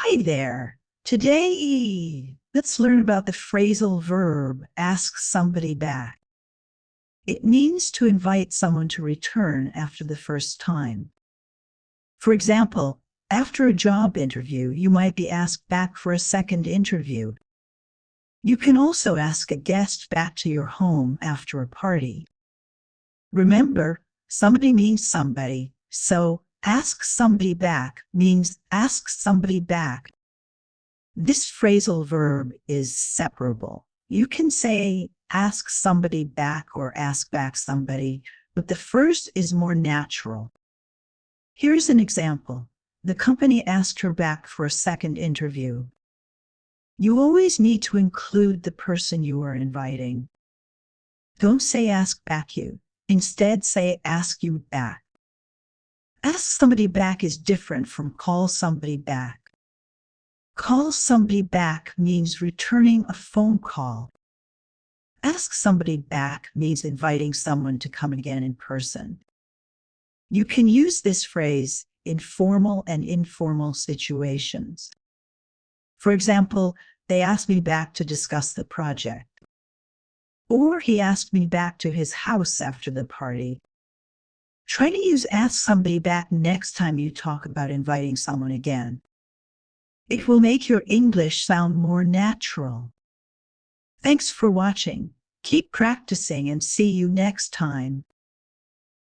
Hi there. Today, let's learn about the phrasal verb, ask somebody back. It means to invite someone to return after the first time. For example, after a job interview, you might be asked back for a second interview. You can also ask a guest back to your home after a party. Remember, somebody means somebody, so ask somebody back means ask somebody back. This phrasal verb is separable. You can say ask somebody back or ask back somebody, but the first is more natural. Here's an example. The company asked her back for a second interview. You always need to include the person you are inviting. Don't say ask back you. Instead, say ask you back. Ask somebody back is different from call somebody back. Call somebody back means returning a phone call. Ask somebody back means inviting someone to come again in person. You can use this phrase in formal and informal situations. For example, they asked me back to discuss the project. Or he asked me back to his house after the party. Try to use ask somebody back next time you talk about inviting someone again. It will make your English sound more natural. Thanks for watching. Keep practicing and see you next time.